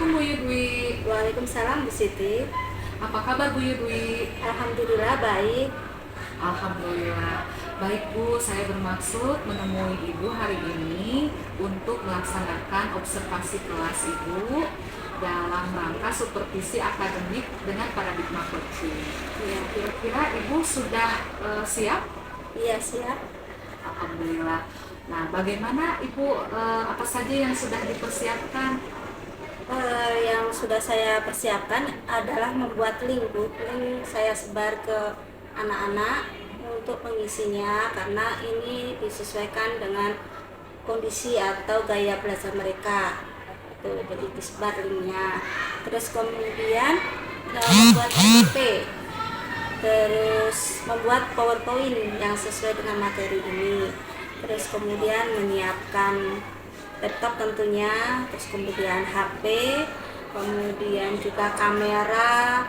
Assalamualaikum Bu Yudwi. Waalaikumsalam Bu Siti. Apa kabar Bu Yudwi? Alhamdulillah baik. Alhamdulillah. Baik Bu, saya bermaksud menemui Ibu hari ini untuk melaksanakan observasi kelas Ibu dalam rangka supervisi akademik dengan paradigma coaching. Iya, Kira-kira Ibu sudah siap? iya siap. Alhamdulillah. Nah, bagaimana Ibu, apa saja yang sudah dipersiapkan? Yang sudah saya persiapkan adalah membuat link Bu. Link saya sebar ke anak-anak untuk mengisinya karena ini disesuaikan dengan kondisi atau gaya belajar mereka. Tuh, jadi disebar linknya. Terus kemudian membuat FYP, terus membuat PowerPoint yang sesuai dengan materi ini, terus kemudian menyiapkan laptop tentunya, terus kemudian HP, kemudian juga kamera,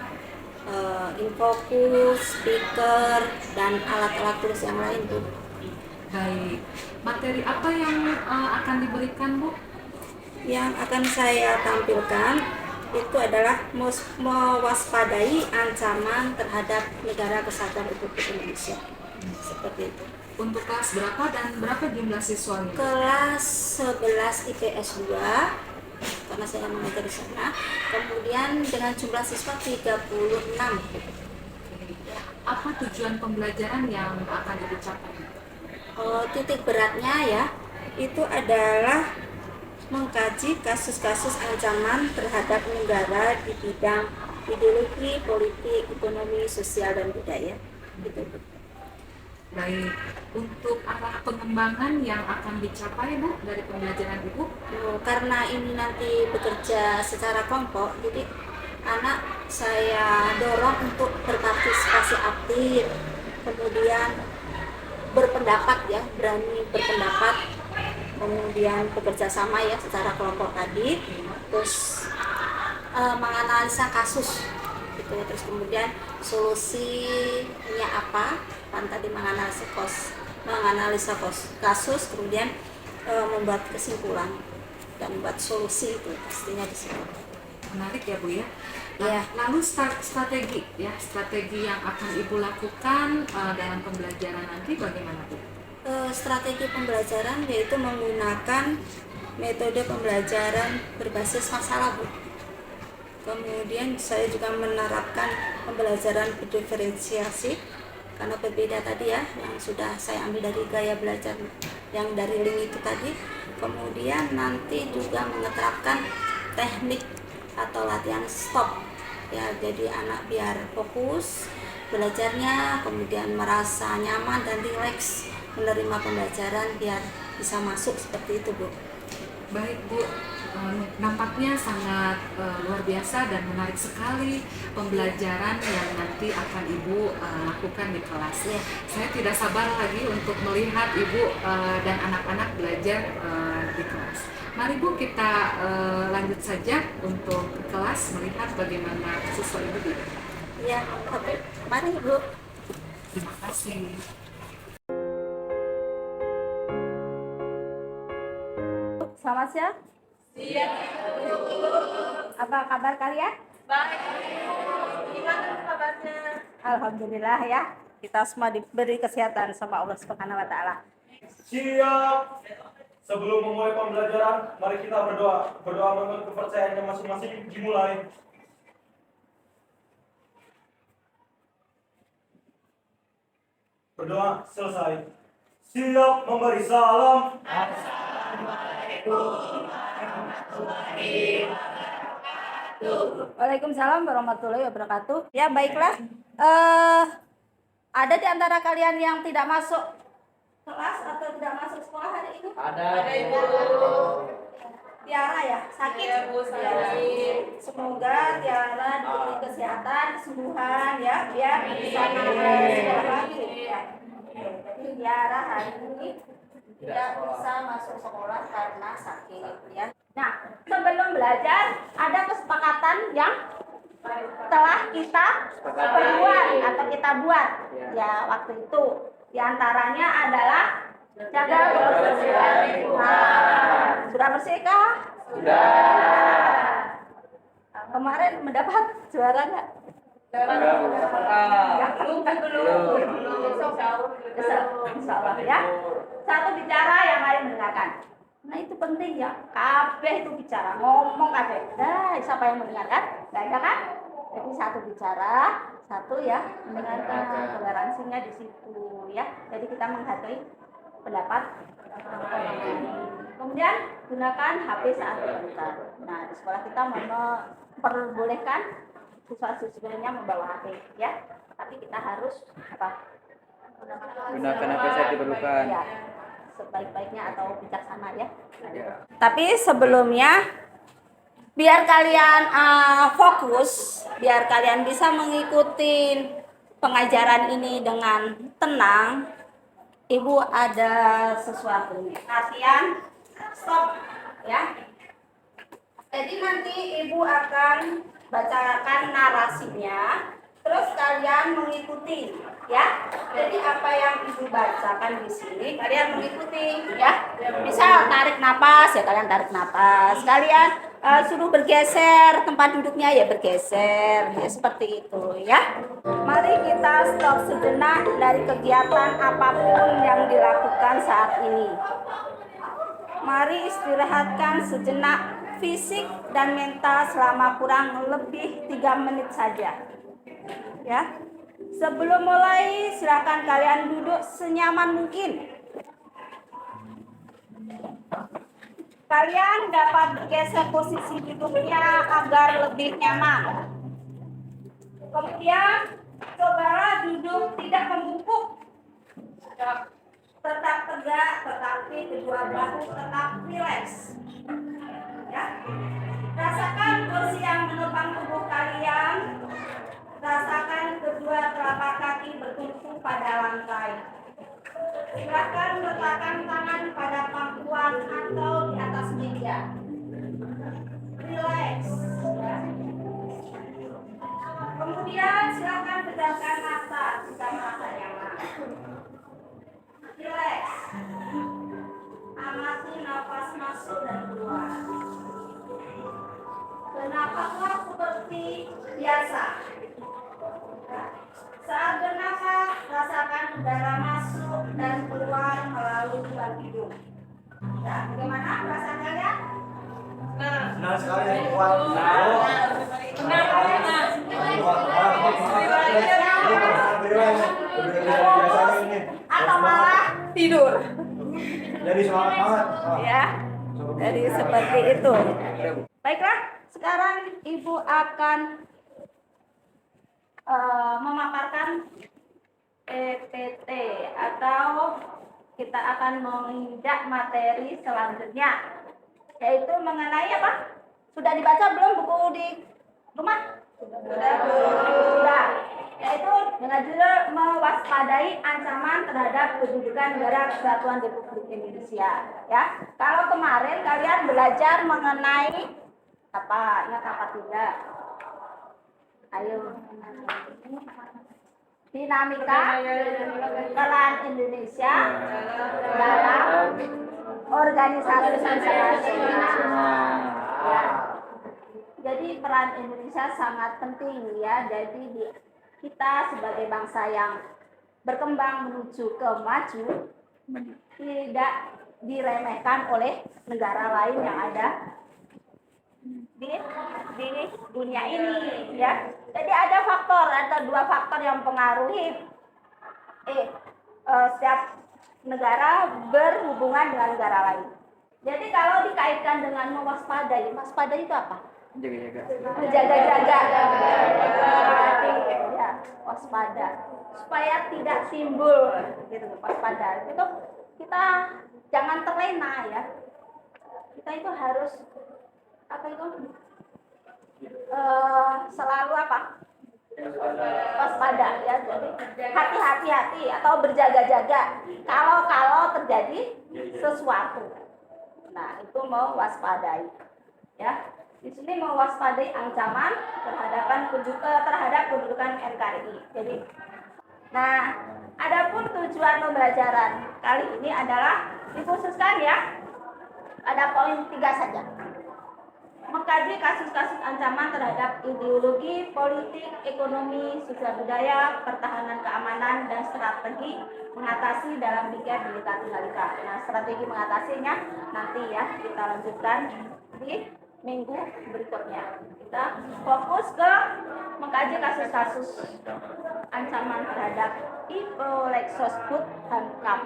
infocus, speaker, dan alat-alat tulis yang lain Bu. Baik, materi apa yang akan diberikan Bu? Yang akan saya tampilkan itu adalah mewaspadai ancaman terhadap negara kesatuan Republik Indonesia. Seperti itu. Untuk kelas berapa dan berapa jumlah siswanya? Kelas 11 IPS 2 karena saya mengajar di sana. Kemudian dengan jumlah siswa 36. Apa tujuan pembelajaran yang akan dicapai? Titik beratnya ya itu adalah mengkaji kasus-kasus ancaman terhadap negara di bidang ideologi, politik, ekonomi, sosial, dan budaya. Gitu. Baik, untuk arah pengembangan yang akan dicapai Bu dari pembelajaran Ibu? Karena ini nanti bekerja secara kelompok, jadi anak saya dorong untuk berpartisipasi aktif, kemudian berpendapat ya, berani berpendapat, kemudian bekerja sama ya secara kelompok tadi, terus menganalisa kasus gitu, terus kemudian solusinya apa, kan tadi menganalisa kasus, kemudian membuat kesimpulan dan membuat solusi, itu pastinya di sini. Menarik ya Bu ya. Ya. Lalu strategi yang akan Ibu lakukan dalam pembelajaran nanti bagaimana Bu? Strategi pembelajaran yaitu menggunakan metode pembelajaran berbasis masalah Bu. Kemudian saya juga menerapkan pembelajaran berdiferensiasi karena berbeda tadi ya yang sudah saya ambil dari gaya belajar yang dari link itu tadi. Kemudian nanti juga menerapkan teknik atau latihan stop ya, jadi anak biar fokus belajarnya, kemudian merasa nyaman dan rileks menerima pembelajaran biar bisa masuk, seperti itu Bu. Baik Bu, nampaknya sangat luar biasa dan menarik sekali pembelajaran yang nanti akan Ibu lakukan di kelas. Ya. Saya tidak sabar lagi untuk melihat Ibu dan anak-anak belajar di kelas. Mari Bu, kita lanjut saja untuk kelas melihat bagaimana siswa Ibu di. Ya, mari Bu. Terima kasih. Selamat siang. Iya. Apa kabar kalian? Baik. Gimana kabarnya? Alhamdulillah ya. Kita semua diberi kesehatan sama Allah Subhanahu wa taala. Siap. Sebelum memulai pembelajaran, mari kita berdoa. Berdoa menurut kepercayaannya masing-masing dimulai. Berdoa selesai. Siap memberi salam. Waalaikumsalam warahmatullahi wabarakatuh. Ya baiklah. Ada di antara kalian yang tidak masuk kelas atau tidak masuk sekolah hari ini? Ada Ibu. Tiara ya, sakit. Iya Bu, sakit. Semoga Tiara diberi kesehatan, kesembuhan ya, biar bisa masuk sekolah lagi. Jadi Tiara hari ini tidak bisa masuk sekolah karena sakit ya. Nah, sebelum belajar ada kesepakatan yang telah kita perbuat atau kita buat ya waktu itu. Di antaranya adalah jaga kebersihan lingkungan. Sudah bersih kah? Sudah. kemarin mendapat juara nggak? Insya Allah ya. Satu bicara, yang lain mendengarkan. Nah itu penting ya. Kabeh itu bicara, ngomong kabeh. Nah siapa yang mendengarkan? Gak ada kan? Jadi satu bicara, satu ya mendengarkan. Toleransinya di situ ya. Jadi kita menghargai pendapat orang lain. Kemudian gunakan HP saat berbicara. Nah di sekolah kita memperbolehkan siswa-siswinya membawa HP ya. Tapi kita harus apa? Gunakan apa saja diperlukan. Ya, sebaik-baiknya atau bijaksana ya. Tapi sebelumnya biar kalian fokus, biar kalian bisa mengikuti pengajaran ini dengan tenang, Ibu ada sesuatu nih. Latihan stop ya. Jadi nanti Ibu akan bacakan narasinya, terus kalian mengikuti ya. Jadi apa yang Ibu bacakan di sini kalian mengikuti ya. Bisa tarik napas ya, kalian tarik napas. Kalian suruh bergeser tempat duduknya ya, bergeser ya, seperti itu ya. Mari kita stop sejenak dari kegiatan apapun yang dilakukan saat ini. Mari istirahatkan sejenak fisik dan mental selama kurang lebih 3 menit saja. Ya. Sebelum mulai, silakan kalian duduk senyaman mungkin. Kalian dapat bergeser posisi duduknya agar lebih nyaman. Kemudian, cobalah duduk tidak membungkuk. Tetap tegak, tetapi kedua bahu tetap rileks. Ya. Rasakan kursi yang menopang tubuh kalian. Rasakan kedua telapak kaki bertumpu pada lantai. Silakan letakkan tangan pada pangkuan atau di atas meja. Relax. Ya. Kemudian silakan pejamkan mata jika merasa nyaman. Relax. Amati nafas masuk dan keluar. Bernafaslah seperti biasa. Saat bernafas, rasakan udara masuk dan keluar melalui lubang hidung. Ya, bagaimana perasaan kalian? Senang sekali kuat. Atau malah tidur? Jadi semangat banget. Ya, jadi seperti itu. Baiklah, sekarang Ibu akan memaparkan PPT atau kita akan menginjak materi selanjutnya, yaitu mengenai apa? Sudah dibaca belum buku di rumah? Sudah. Yaitu dengan judul mewaspadai ancaman terhadap kedudukan negara kesatuan Republik Indonesia. Ya, kalau kemarin kalian belajar mengenai apa? Ingat apa tidak? Ayo. Dinamika peran Indonesia dalam organisasi internasional. Ya. Jadi peran Indonesia sangat penting ya. Jadi kita sebagai bangsa yang berkembang menuju ke maju tidak diremehkan oleh negara lain yang ada di dunia ini ya. Jadi ada dua faktor yang mempengaruhi setiap negara berhubungan dengan negara lain. Jadi kalau dikaitkan dengan mewaspadai, waspada itu apa? Jaga-jaga. Ya, waspada. Supaya tidak timbul gitu, waspada. Itu kita jangan terlena ya. Kita itu harus apa itu? Selalu apa? Waspada ya. Jadi hati-hati atau berjaga-jaga kalau terjadi sesuatu. Nah, itu mewaspadai. Ya. Di sini mewaspadai ancaman terhadap kedudukan NKRI. Jadi, nah, adapun tujuan pembelajaran kali ini adalah dikhususkan ya pada poin 3 saja. mengkaji kasus-kasus ancaman terhadap ideologi, politik, ekonomi, sosial budaya, pertahanan keamanan, dan strategi mengatasi dalam Bhinneka Tunggal Ika. Nah, strategi mengatasinya nanti ya kita lanjutkan di minggu berikutnya. Kita fokus ke mengkaji kasus-kasus ancaman terhadap Ipolexosbud Hankam.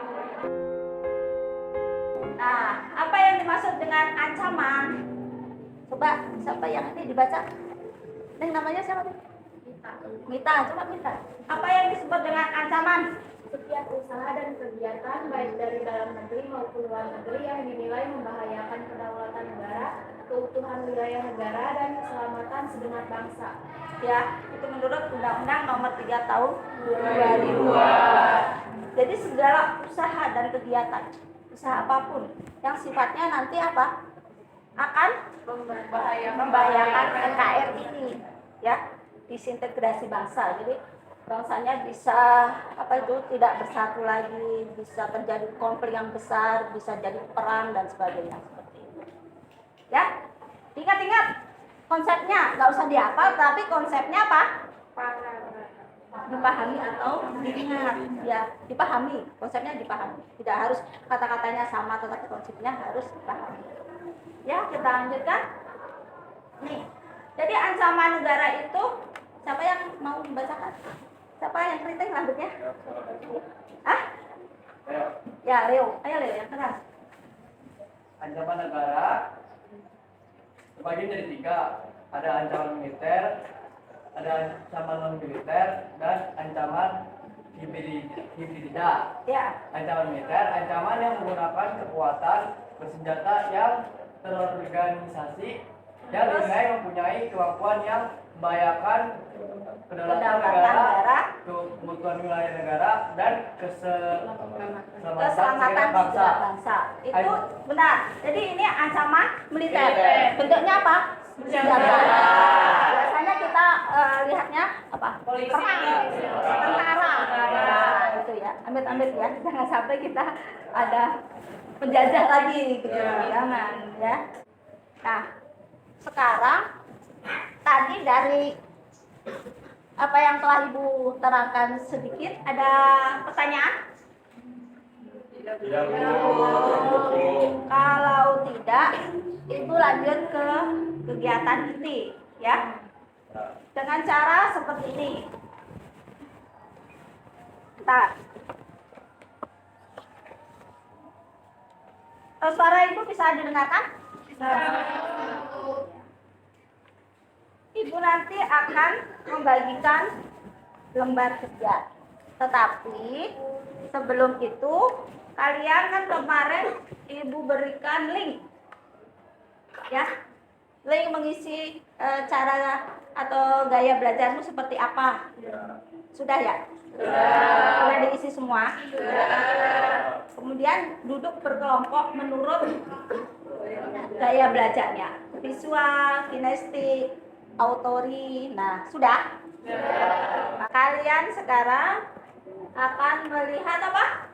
Nah, apa yang dimaksud dengan ancaman? Coba siapa yang ini dibaca? Neng, namanya siapa tuh? Mita, coba Mita. Apa yang disebut dengan ancaman? Setiap usaha dan kegiatan baik dari dalam negeri maupun luar negeri yang dinilai membahayakan kedaulatan negara, keutuhan wilayah negara, dan keselamatan segenap bangsa. Ya, itu menurut Undang-Undang Nomor 3 Tahun 2002. Jadi segala usaha dan kegiatan, usaha apapun yang sifatnya nanti apa? Akan membahayakan NKRI ini, ya, disintegrasi bangsa. Jadi bangsanya bisa apa itu tidak bersatu lagi, bisa terjadi konflik yang besar, bisa jadi perang dan sebagainya seperti itu. Ya, ingat-ingat konsepnya, nggak usah dihafal, tapi konsepnya apa? Dipahami atau diingat, ya, dipahami, konsepnya dipahami. Tidak harus kata-katanya sama, tetapi konsepnya harus dipahami. Ya, kita lanjutkan. Nih, jadi ancaman negara itu, siapa yang mau membacakan? Siapa yang keriting rambutnya? Ah? Ya, Leo. Ayo Leo, yang tengah. Ancaman negara terbagi menjadi 3. Ada ancaman militer, ada ancaman non militer, dan ancaman hibrida. Ya. Ancaman militer, ancaman yang menggunakan kekuatan bersenjata yang terorganisasi yang dinilai mempunyai kemampuan yang membahayakan kedaulatan negara, keutuhan wilayah negara, dan Keselamatan bangsa. Itu benar. Jadi ini ancaman militer. Bentuknya apa? Senjata. Biasanya kita lihatnya apa? Polisi. Tentara. Nah, itu ya. Amit-amit ya. Jangan sampai kita ada penjajah lagi gitu. Jangan ya. Nah, sekarang tadi dari apa yang telah Ibu terangkan sedikit, ada pertanyaan? Tidak, Bu. Kalau tidak, Ibu lanjut ke kegiatan inti, ya. Dengan cara seperti ini. Bentar. Suara Ibu bisa didengarkan? Ibu nanti akan membagikan lembar kerja. Tetapi sebelum itu kalian kan kemarin Ibu berikan link. Ya. Link mengisi cara atau gaya belajarmu seperti apa? Sudah ya? Sudah diisi semua? Kemudian duduk berkelompok menurut gaya belajarnya. Visual, kinestik, autori. Nah, sudah? Nah, kalian sekarang akan melihat apa?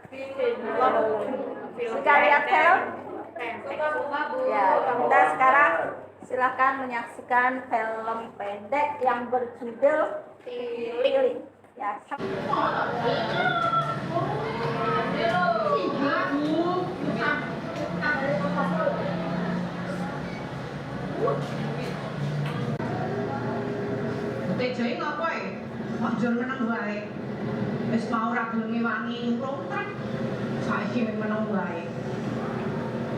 Sudah lihat film? Ya, kita sekarang silakan menyaksikan film pendek yang berjudul Pilih. Ya. Tejai ngapa ya? Wajar menang wae. Wis mau ra gelem ngewangi ngrontrek. Saiki menang wae.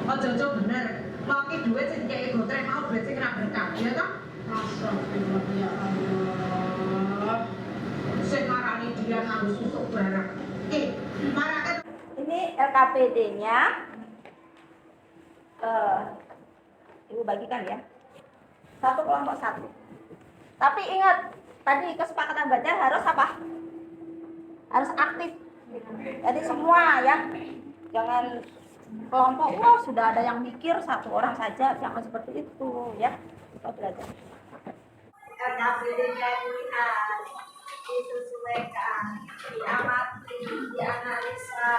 Aja bener. Laki duit sing dikeki gotrek mau duit sing ra berkah, ya toh? Astagfirullah ya Allah. Sing marani dia nganggo susuk barang. Marake Ini LKPD-nya. Ibu bagikan ya. Satu kelompok satu. Tapi ingat, tadi kesepakatan belajar harus apa? Harus aktif. Jadi semua ya. Jangan kelompok, wah sudah ada yang mikir satu orang saja, jangan seperti itu ya. Kita belajar. LKPD-nya dilihat, disesuaikan, diamati, dianalisa.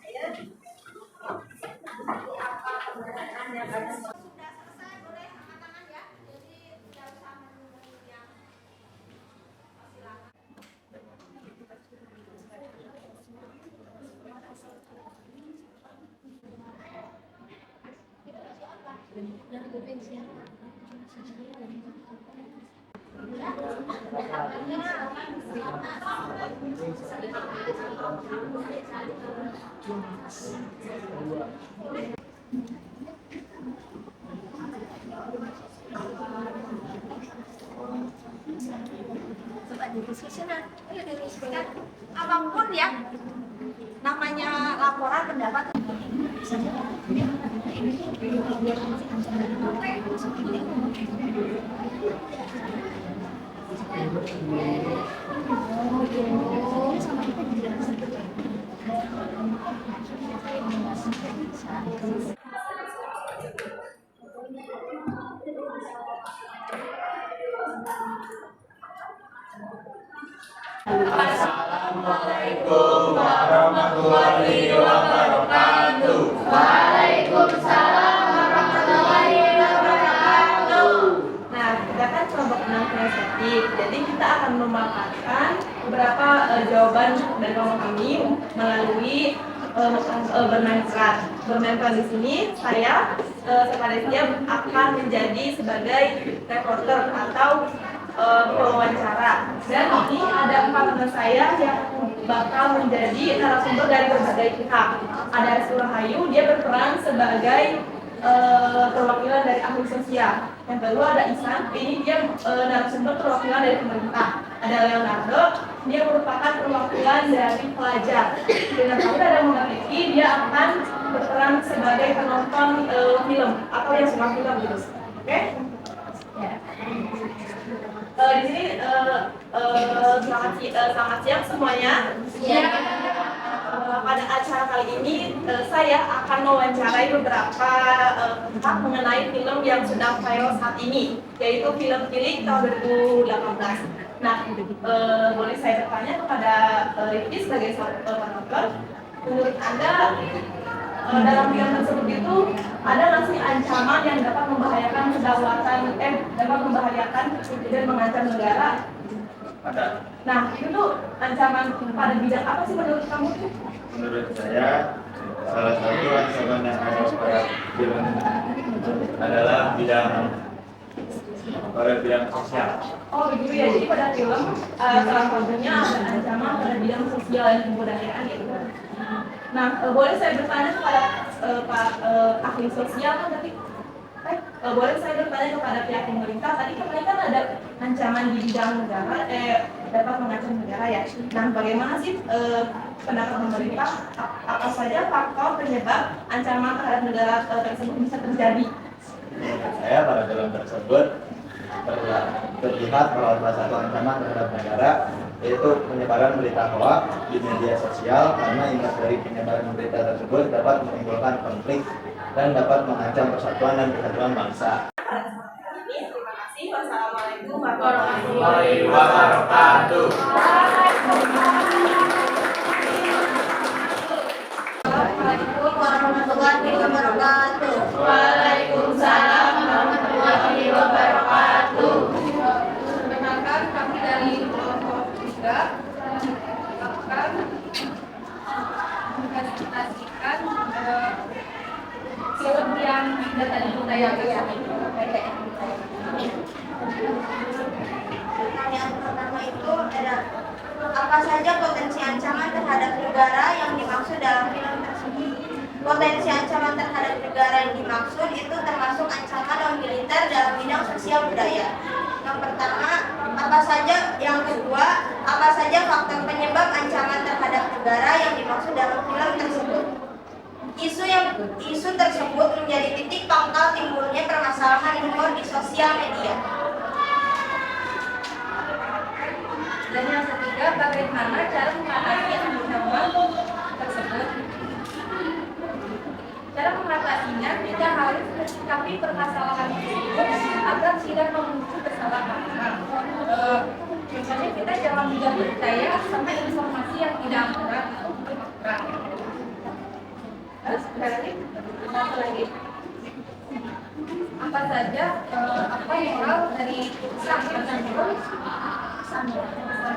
Ayo. Apa kebenaran yang ada? Sudah selesai. Coba didiskusikan, ayo didiskusikan apapun ya, namanya laporan pendapat. Assalamualaikum warahmatullahi wabarakatuh. Waalaikumsalam warahmatullahi wabarakatuh. Nah, kita kan kelompok 6 kinestetik, jadi kita akan memaparkan beberapa jawaban dari kelompok kami melalui bermain peran. Bermain peran di sini saya Sepadesia akan menjadi sebagai reporter atau pewawancara, dan ini ada 4 teman saya yang bakal menjadi narasumber dari berbagai pihak. Ada Rizky Rahayu, dia berperan sebagai perwakilan dari ahli sosial. Yang kedua ada Isan, ini dia narasumber perwakilan dari pemerintah. Ada Leonardo, dia merupakan perwakilan dari pelajar. Dan yang terakhir ada Muhammad Rifki, dia akan berperan sebagai penonton film atau yang suka film gitu. Oke? Ya. Di sini selamat siang semuanya. Pada acara kali ini saya akan mewawancarai beberapa pihak mengenai film yang sedang viral saat ini, yaitu film Tilik tahun 2018. Nah, boleh saya bertanya kepada Rifki sebagai penonton, menurut Anda dalam film tersebut itu ada nggak sih ancaman yang dapat membahayakan kedaulatan, dapat membahayakan dan mengancam negara? Ada. Nah, itu tuh ancaman pada bidang apa sih menurut kamu? Menurut saya salah satu ancaman yang ada pada film adalah pada bidang sosial. Oh begitu ya, jadi pada film salah satunya ada ancaman pada bidang sosial dan kebudayaan gitu. Nah, boleh saya bertanya kepada Pak ahli sosial kan tadi? Boleh saya bertanya kepada pihak pemerintah, tadi kan ada ancaman di bidang negara, dapat mengancam negara ya. Nah, bagaimana sih pendapat pemerintah, apa saja faktor penyebab ancaman terhadap negara tersebut bisa terjadi? Menurut saya pada film tersebut terlihat bahwa salah satu ancaman terhadap negara yaitu penyebaran berita hoaks di media sosial, karena imbas dari penyebaran berita tersebut dapat menimbulkan konflik dan dapat mengancam persatuan dan kesatuan bangsa. Terima kasih. Wassalamualaikum warahmatullahi wabarakatuh. Assalamualaikum warahmatullahi wabarakatuh. Waalaikumsalam warahmatullahi wabarakatuh. Perkenalkan, kami dari kelompok 3 akan mempresentasikan film yang tadi ditayangkan. Pertanyaan pertama itu ada apa saja potensi ancaman terhadap negara yang dimaksud dalam film tersebut? Potensi ancaman terhadap negara yang dimaksud itu termasuk ancaman non-militer dalam bidang sosial budaya. Yang pertama, apa saja? Yang kedua, apa saja faktor penyebab ancaman terhadap negara yang dimaksud dalam film tersebut? Isu tersebut menjadi titik pangkal timbulnya permasalahan humor di sosial media. Dan yang ketiga, bagaimana cara mengatasi ancaman tersebut? Cara mengatasinya tidak harus mensikapi permasalahan tersebut agar tidak memicu kesalahpahaman. Misalnya kita jangan mudah percaya sama informasi yang tidak akurat atau bermakna. Terus satu lagi, apa saja apa moral dari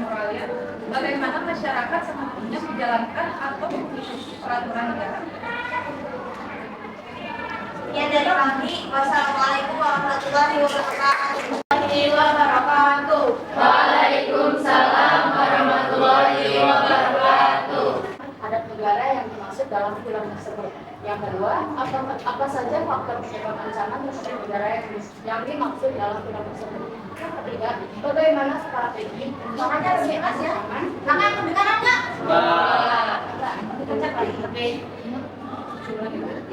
moralnya, bagaimana masyarakat semestinya menjalankan atau mengikuti peraturan negara. Sekian dari kami. Wassalamualaikum warahmatullahi wabarakatuh. Waalaikumsalam warahmatullahi wabarakatuh. Adat negara yang dimaksud dalam film tersebut. Yang kedua, apa saja faktor penyebab ancaman terhadap negara yang dimaksud dalam film tersebut. Yang ketiga, bagaimana strategi makanya lebih aman. Kakak kedengaran nggak?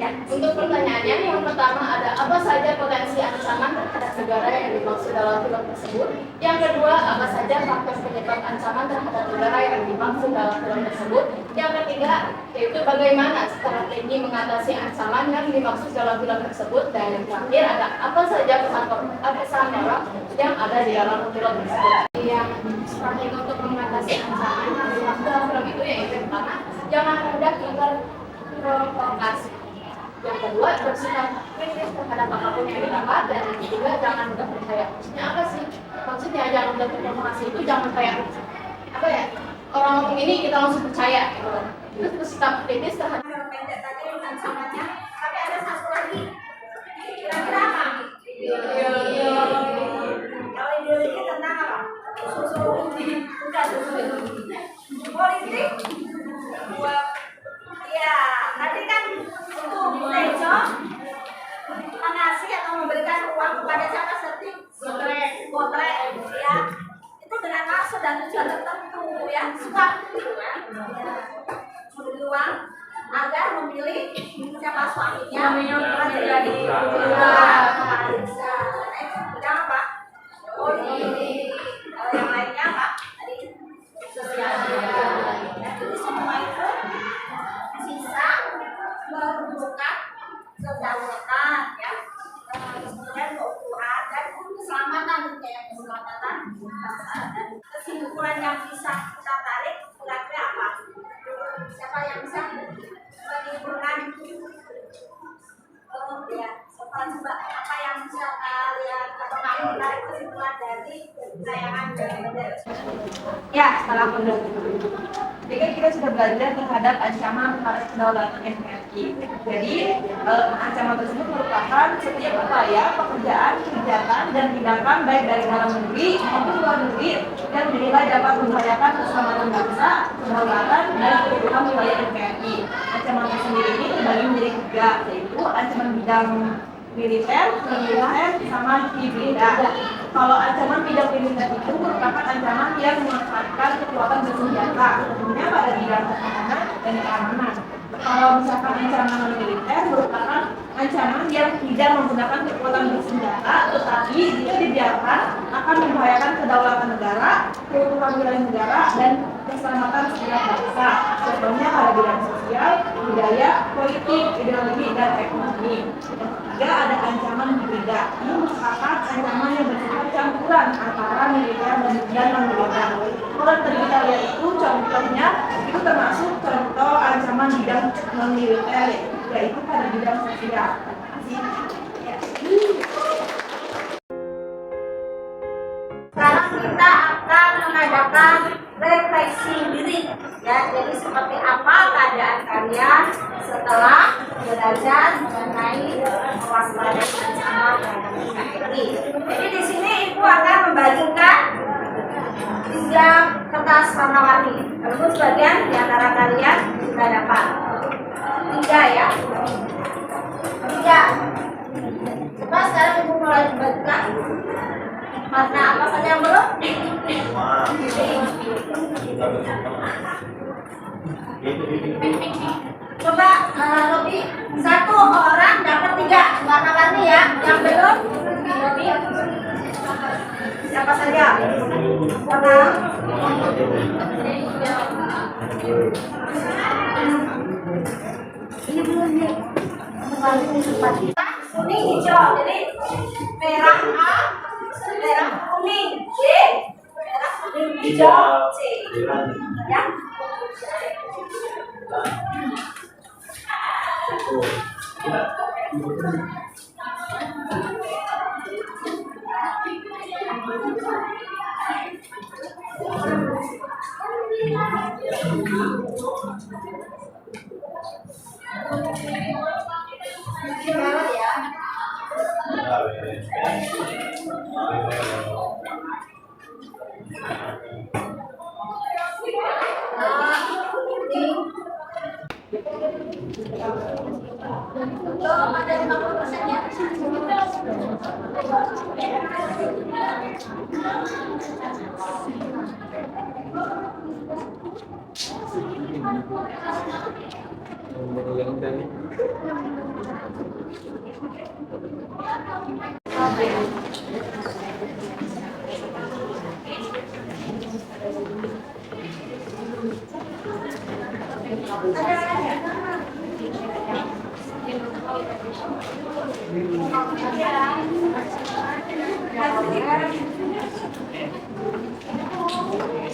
Ya, untuk pertanyaannya yang pertama ada apa saja potensi ancaman terhadap negara yang dimaksud dalam film tersebut. Yang kedua, apa saja faktor penyebab ancaman terhadap negara yang dimaksud dalam film tersebut. Yang ketiga, yaitu bagaimana strategi mengatasi ancaman yang dimaksud dalam film tersebut. Dan yang terakhir ada apa saja pesan moral yang ada di dalam film tersebut. Yang strategi untuk mengatasi ancaman yang dimaksud dalam film itu yaitu yang pertama, jangan mudah terprovokasi. Yang kedua, bersikap kritis terhadap apapun yang didapat. Dan yang ketiga, jangan mudah percaya. Maksudnya apa sih? Maksudnya jangan mudah terprovokasi itu jangan kayak apa ya? Orang ngomong ini kita langsung percaya gitu. Terus bersikap kritis terhadap Pendek tadi ancamannya, tapi ada satu lagi. Kira-kira apa? Kalau ideologi tentang apa? Susu. Bukan susu. Politik. Ya, tadi kan untuk Tejo mengasih atau memberikan uang kepada siapa seperti Botrek, ya. Itu dengan maksud dan tujuan tertentu, ya. Suka gitu kan? Memberi uang agar memilih siapa suaminya menjadi bidang apa? Politik. Kalau yang lainnya apa? Tadi sosial. Jadi semua itu bisa menunjukkan kedaulatan, ya, kemudian keutuhan dan keselamatan, kayak keselamatan bangsa. Dan kesimpulan yang bisa kita tarik kira-kira apa? Siapa yang bisa menyimpulkan? Ya, coba apa yang bisa kalian atau kamu tarik kesimpulan dari tayangan Ya, setelah jadi kita sudah belajar terhadap ancaman terhadap kedaulatan NKRI. Jadi ancaman tersebut merupakan setiap upaya, pekerjaan, kegiatan, dan tindakan baik dari dalam negeri maupun luar negeri yang dinilai dapat membahayakan keselamatan bangsa, kedaulatan, dan keutuhan wilayah NKRI. Ancaman tersendiri ini terbagi menjadi tiga, yaitu ancaman bidang militer, sama hibrida. Kalau ancaman bidang militer itu merupakan ancaman yang memanfaatkan kekuatan bersenjata, tentunya pada bidang pertahanan dan keamanan. Kalau misalkan ancaman militer merupakan ancaman yang tidak menggunakan kekuatan bersenjata, tetapi jika dibiarkan akan membahayakan kedaulatan negara, keutuhan wilayah negara, dan keselamatan segenap bangsa. Contohnya pada bidang sosial, budaya, politik, ideologi, dan ekonomi. Yang ketiga ada ancaman hibrida. Ini merupakan ancaman yang bersifat campuran antara militer dan non-militer. Kalau tadi kita lihat itu contohnya itu termasuk contoh ancaman bidang non-militer, yaitu pada bidang sosial. Sekarang kita akan mengadakan refleksi diri, ya. Jadi seperti apa keadaan kalian setelah belajar mengenai mewaspadai ancaman terhadap NKRI. Jadi di sini Ibu akan membagikan 3 kertas warna-warni. Lalu sebagian di antara kalian sudah dapat 3, ya. 3. Coba sekarang Ibu mulai membagikan. Warna apa saja yang belum? Coba Robi, 1 orang dapat 3 warna-warni, ya. Yang belum? Robi. Siapa saja? Warna. Ini belum nih. Kuning, hijau. Jadi merah A, merah kuning C, merah kuning hijau C, ya. Merah, ya. Belum ada 50% ya.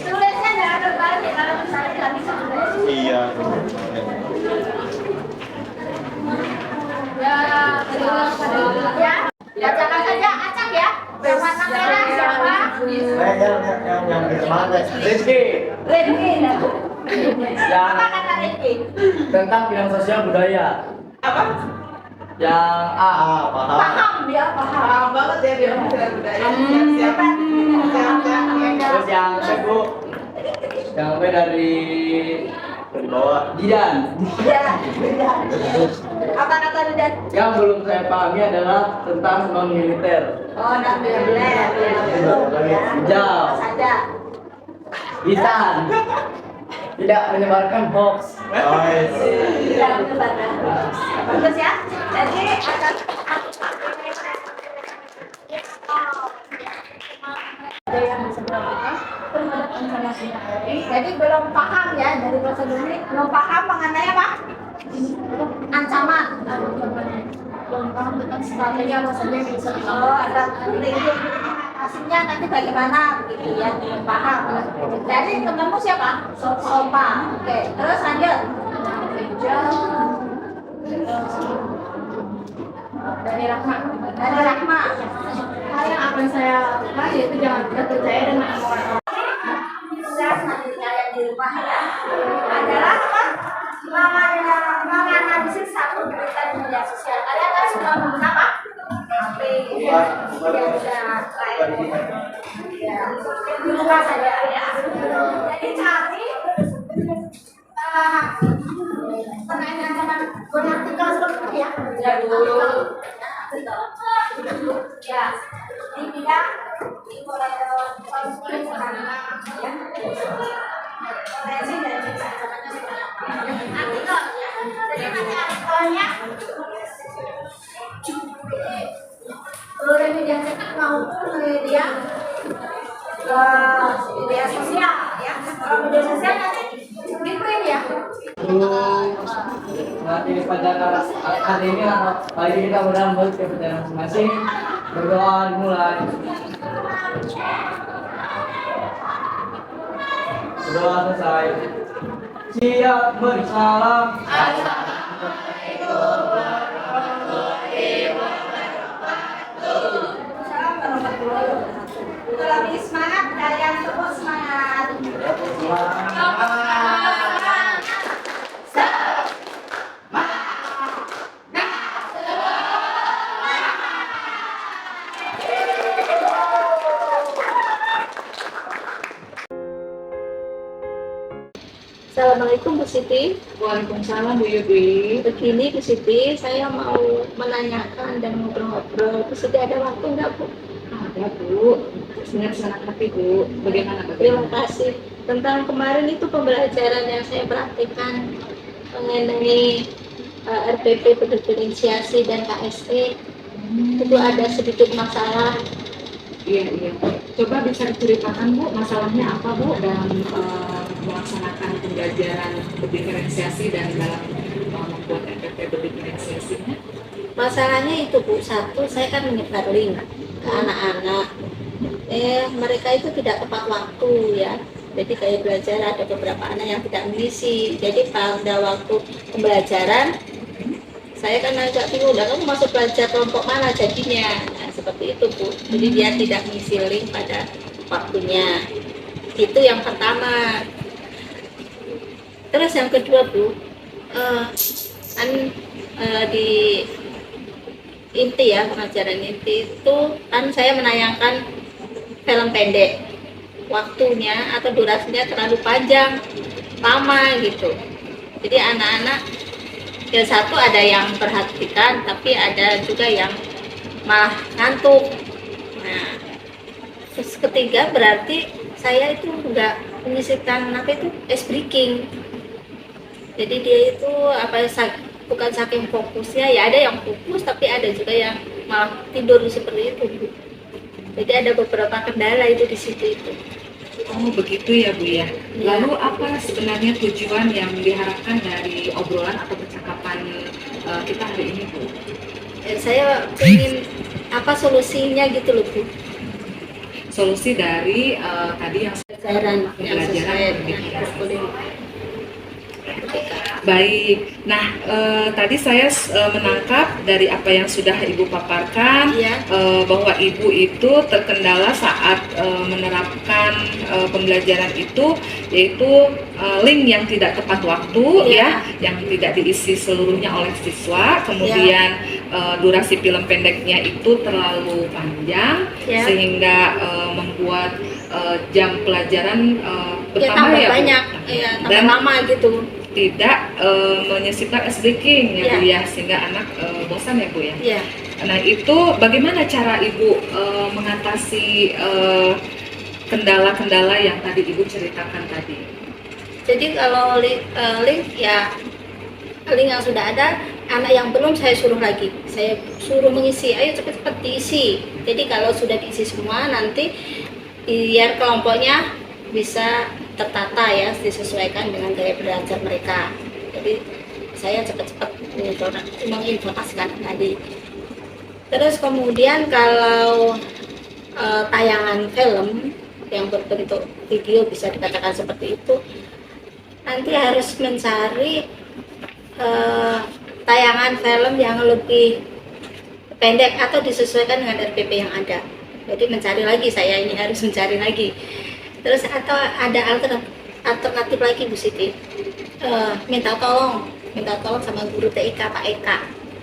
Tulisnya nggak ada balik kalau misalnya nggak bisa tulis. Iya. Ya, bacakan saja acak ya. Berwarna merah siapa? Yang semangat. Rizky, Rizky, yang apa kata Rizky? tentang bidang sosial budaya. Apa? Yang A. Paham. Paham dia, paham. Paham banget ya bilang sosial budaya. Siap-siap. Siap-siap. Terus yang B, Bu. Yang B dari Di bawah. Didan. Ya, beda. Apa kata dia? Yang belum saya pahami adalah tentang non militer. Oh, dan beler. Hijau. Saja. Lisan. Tidak menyebarkan hoax. Tidak menyebarkan. Bagus ya. Jadi akan ada yang sebenarnya terhadap ancaman ini. Jadi belum paham ya dari prosedur ini, belum paham mengenai apa? Ancaman. Belum paham tentang strategi apa saja yang bisa Oh, ada lingkup hasilnya nanti bagaimana begitu ya, belum paham. Jadi temanmu siapa? Sopa. Oke, terus lanjut. dari Rahma. Dari Rahma. Hal yang akan saya lakukan yaitu jangan mudah percaya dengan omongan orang. Selanjutnya yang dirubah ya adalah apa? Menganalisis satu berita di media sosial. Kalian kan suka menggunakan HP, ya dirubah saja ya. Jadi cari penanya ancaman berartikel seperti ya. Ya dulu. Ya di bidang konsumen sarana ya. Potensi dari ancamannya seperti apa? Artikel ya. Jadi nanti artikelnya media cetak maupun media sosial ya. Kalau media sosial nanti di print ya. Nanti pada hari ini pagi kita berambut ke perjalanan masing-masing. Berdoa dimulai. Berdoa selesai. Siap bersalam. Lebih semangat kalian terus semangat. Assalamualaikum Bu Siti. Waalaikumsalam Bu Yudi. Begini Bu Siti, saya mau menanyakan dan ngobrol-ngobrol. Bu Siti ada waktu nggak Bu? Ada Bu. Senang hati Bu. Bagaimana Terima kasih. Tentang kemarin itu pembelajaran yang saya praktikkan mengenai RPP berdifferensiasi dan KSE itu ada sedikit masalah. Iya. Coba bisa diceritakan Bu, masalahnya apa Bu dalam melaksanakan pembelajaran berdiferensiasi dan dalam membuat RPP berdiferensiasinya? Masalahnya itu Bu, satu saya kan menyebar link ke anak-anak. Mereka itu tidak tepat waktu ya. Jadi kayak belajar ada beberapa anak yang tidak mengisi. Jadi pada waktu pembelajaran saya kan agak bingung, kamu masuk belajar kelompok mana jadinya? Nah, seperti itu Bu. Jadi dia tidak mengisi link pada waktunya. Itu yang pertama. Terus yang kedua Bu, di inti ya, pengajaran inti itu kan saya menayangkan film pendek, waktunya atau durasinya terlalu panjang, lama gitu. Jadi anak-anak Yang satu ada yang perhatikan, tapi ada juga yang malah ngantuk. Nah, terus ketiga berarti saya itu nggak menyisipkan apa itu ice breaking. Jadi dia itu bukan saking fokusnya, ya ada yang fokus tapi ada juga yang malah tidur seperti itu, Bu. Jadi ada beberapa kendala itu di situ itu. Oh begitu ya Bu ya. Lalu apa sebenarnya tujuan yang diharapkan dari obrolan atau percakapan kita hari ini Bu? Saya ingin apa solusinya gitu loh, Bu. Solusi dari tadi yang Pelajaran yang sesuai pembelajaran dengan kurikulum. baik. Nah, tadi saya menangkap dari apa yang sudah Ibu paparkan, Iya. bahwa Ibu itu terkendala saat menerapkan pembelajaran itu, yaitu link yang tidak tepat waktu, Iya. ya, yang tidak diisi seluruhnya oleh siswa. Kemudian durasi film pendeknya itu terlalu panjang, Iya. sehingga membuat jam pelajaran Ya bertambah tambah ya, Bu? banyak, ya tambah Dan lama gitu. tidak menyisipkan ice breaking ya Iya. Bu ya, sehingga anak bosan ya Bu ya. Iya. Nah itu bagaimana cara Ibu mengatasi kendala-kendala yang tadi Ibu ceritakan tadi? Jadi kalau link ya link yang sudah ada, anak yang belum saya suruh lagi, saya suruh mengisi, ayo cepat-cepat diisi. Jadi kalau sudah diisi semua nanti biar kelompoknya bisa tertata ya, disesuaikan dengan gaya belajar mereka. Jadi saya cepat-cepat menginformasikan tadi. Terus kemudian kalau tayangan film yang berbentuk video bisa dikatakan seperti itu, nanti harus mencari tayangan film yang lebih pendek atau disesuaikan dengan RPP yang ada. Jadi mencari lagi, saya ini harus mencari lagi. Terus atau ada alternatif lagi Bu Siti, minta tolong sama guru TIK Pak Eka.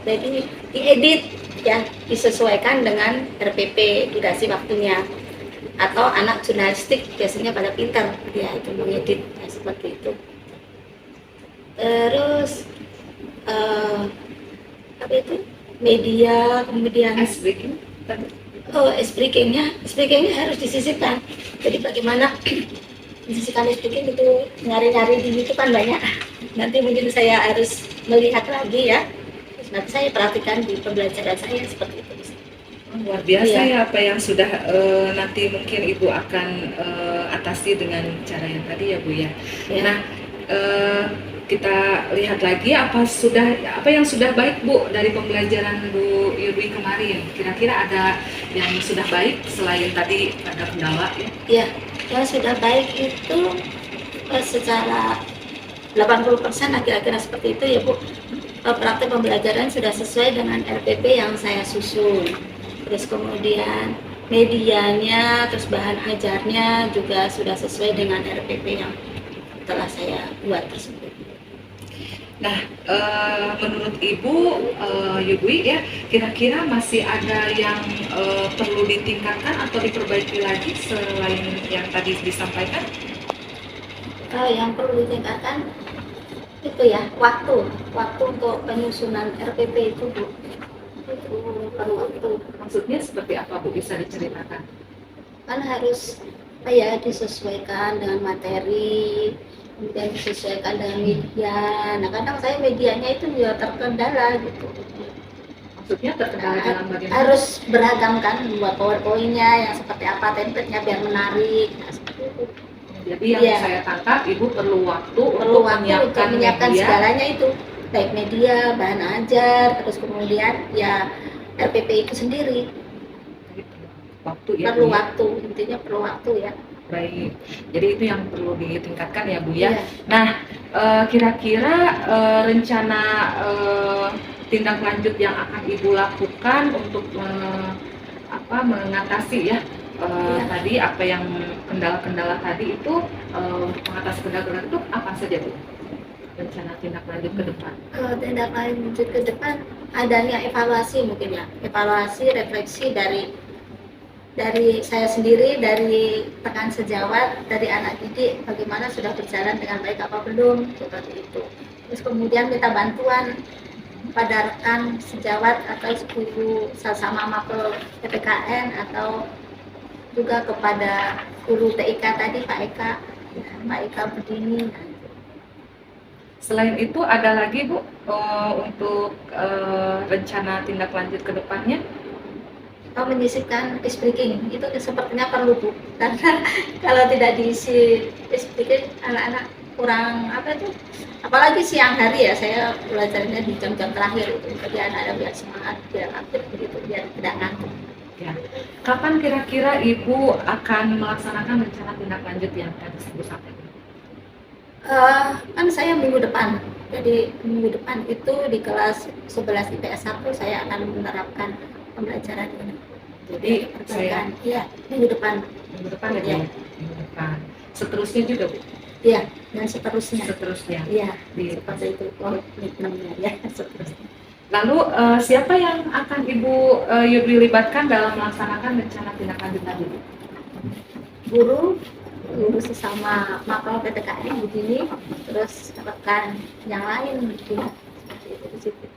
Jadi diedit ya, disesuaikan dengan RPP durasi waktunya. Atau anak jurnalistik biasanya pada pintar ya itu mengedit ya, seperti itu. Terus apa itu media, kemudian Ice breaking tadi. speakingnya harus disisipkan. Jadi bagaimana disisipkan speaking itu, nyari-nyari di YouTube kan banyak. Nanti mungkin saya harus melihat lagi ya. Terus nanti saya perhatikan di pembelajaran saya seperti itu. Luar biasa Iya. ya apa yang sudah nanti mungkin Ibu akan atasi dengan cara yang tadi ya Bu ya. Ya. Nah kita lihat lagi apa yang sudah baik Bu dari pembelajaran Bu Yudwi kemarin. Kira-kira ada yang sudah baik selain tadi ada kendala ya? Ya, yang sudah baik itu secara 80% kira-kira seperti itu ya Bu. Praktek pembelajaran sudah sesuai dengan RPP yang saya susun. Terus kemudian medianya, terus bahan ajarnya juga sudah sesuai dengan RPP yang telah saya buat tersebut. Nah, menurut Ibu Yudwi ya, kira-kira masih ada yang perlu ditingkatkan atau diperbaiki lagi selain yang tadi disampaikan? Yang perlu ditingkatkan itu ya, waktu untuk penyusunan RPP itu Bu. Itu perlu waktu. Maksudnya seperti apa Bu, bisa diceritakan? Kan harus ya disesuaikan dengan materi, kemudian disesuaikan dengan media. Nah kadang saya medianya itu juga terkendala gitu. Maksudnya terkendala dalam bagaimana? Harus beragam kan, membuat powerpointnya yang seperti apa, template-nya biar menarik. Nah, seperti itu. Jadi yang Iya. saya tangkap Ibu perlu waktu Perlu untuk waktu untuk menyiapkan media. segalanya itu, baik media, bahan ajar, terus kemudian ya RPP itu sendiri. Waktu ya Perlu Bu, ya? waktu, intinya perlu waktu ya. Baik, jadi itu yang perlu ditingkatkan ya Bu ya. Iya. Nah, kira-kira rencana tindak lanjut yang akan Ibu lakukan untuk mengatasi ya Iya. tadi apa yang kendala-kendala tadi itu, mengatasi kendala-kendala itu apa saja Bu? Rencana tindak lanjut ke depan? Tindak lanjut ke depan adanya evaluasi mungkin ya, evaluasi refleksi dari saya sendiri, dari rekan sejawat, dari anak didik, bagaimana sudah berjalan dengan baik apa belum, seperti itu. terus kemudian minta bantuan pada rekan sejawat atau guru sama mapel PPKN atau juga kepada guru TIK tadi Pak Eka Budini. Selain itu ada lagi Bu untuk rencana tindak lanjut ke depannya? Menyisipkan speaking itu sepertinya perlu Bu, karena kalau tidak diisi speaking anak-anak kurang apalagi siang hari ya, saya belajarnya di jam-jam terakhir itu, jadi anak-anak biar semangat, biar aktif begitu, biar tidak ngantuk. Ya. Kapan kira-kira Ibu akan melaksanakan rencana tindak lanjut yang tadi Ibu sampaikan? Kan saya minggu depan, jadi minggu depan itu di kelas 11 IPS 1 saya akan menerapkan pembelajaran ini. Jadi saya minggu depan ya, minggu depan. Seterusnya juga Bu? Iya, dan seterusnya. Iya, seperti itu komitmennya ya, seterusnya. Lalu siapa yang akan Ibu dilibatkan dalam melaksanakan rencana tindak lanjut tadi? Guru sesama mapel PPKN begini, terus rekan yang lain begini. Seperti itu.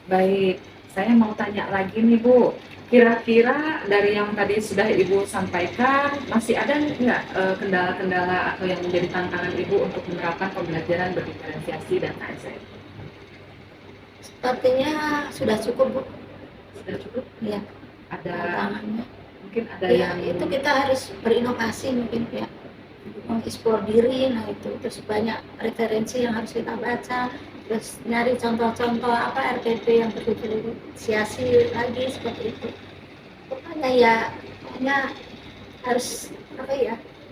Baik, saya mau tanya lagi nih Bu. Kira-kira dari yang tadi sudah Ibu sampaikan, masih ada nggak kendala-kendala atau yang menjadi tantangan Ibu untuk menerapkan pembelajaran berdiferensiasi dan KSN? Sepertinya sudah cukup Bu. Sudah cukup? Iya. Ada tantangannya. mungkin ada Ya, yang itu kita harus berinovasi mungkin ya, mengeksplor diri, nah itu terus banyak referensi yang harus kita baca, terus nyari contoh-contoh RPP yang berdiferensiasi lagi seperti itu. Pokoknya ya hanya harus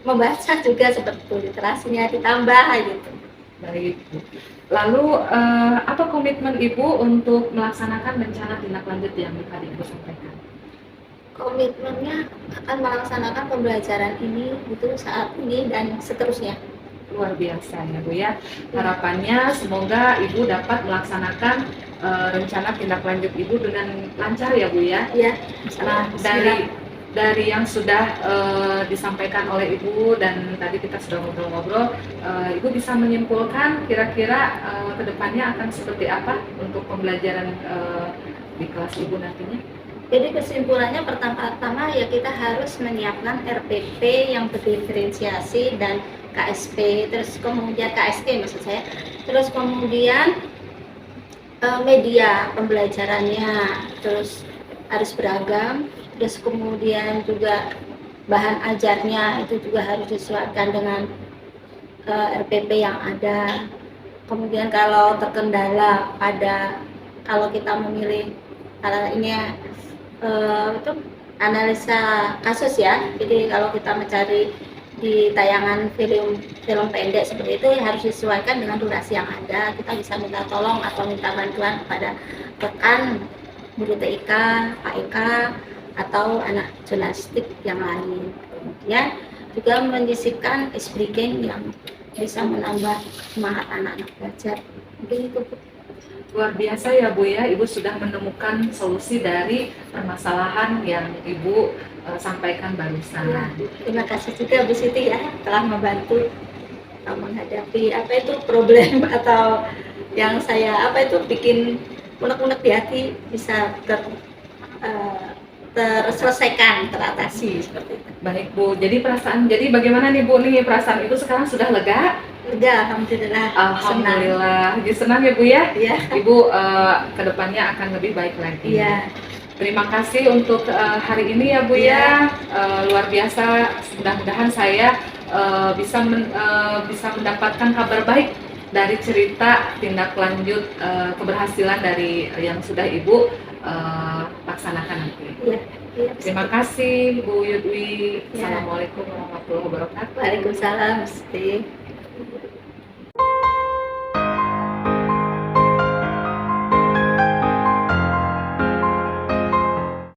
membaca juga seperti itu, literasinya ditambah gitu. Baik Bu. Lalu apa komitmen Ibu untuk melaksanakan rencana tindak lanjut yang tadi Ibu sampaikan? Komitmennya akan melaksanakan pembelajaran ini itu saat ini dan seterusnya. Luar biasa ya Bu ya. Harapannya semoga Ibu dapat melaksanakan rencana tindak lanjut Ibu dengan lancar ya Bu ya. Iya. Nah, dari yang sudah disampaikan oleh Ibu dan tadi kita sudah ngobrol-ngobrol, Ibu bisa menyimpulkan kira-kira kedepannya akan seperti apa untuk pembelajaran di kelas Ibu nantinya? Jadi kesimpulannya pertama-tama ya kita harus menyiapkan RPP yang berdiferensiasi dan KSP, terus kemudian KSP maksud saya, terus kemudian media pembelajarannya terus harus beragam, terus kemudian juga bahan ajarnya itu juga harus disesuaikan dengan RPP yang ada. Kemudian kalau terkendala kalau kita memilih ini itu analisa kasus ya, jadi kalau kita mencari di tayangan film pendek seperti itu ya harus disesuaikan dengan durasi yang ada. Kita bisa minta tolong atau minta bantuan kepada rekan guru TIK, Pak Eka, atau anak jurnalistik yang lain. Kemudian juga menyisipkan speaking yang bisa menambah semangat anak-anak belajar. Mungkin itu. Luar biasa ya Bu ya, Ibu sudah menemukan solusi dari permasalahan yang Ibu sampaikan barusan. Ya, terima kasih juga Bu Siti ya telah membantu menghadapi problem atau yang saya bikin unek-unek di hati bisa terselesaikan, teratasi seperti itu. Baik Bu, jadi bagaimana nih Bu nih, perasaan Ibu sekarang sudah lega? Lega, alhamdulillah. Alhamdulillah, jadi senang ya Bu ya. Iya. Ibu kedepannya akan lebih baik lagi. Iya. Terima kasih untuk hari ini ya Bu ya. Luar biasa, mudah-mudahan saya bisa mendapatkan kabar baik dari cerita tindak lanjut keberhasilan dari yang sudah Ibu laksanakan nanti. Iya. Terima kasih Bu Yudwi. Assalamualaikum warahmatullahi wabarakatuh. Waalaikumsalam.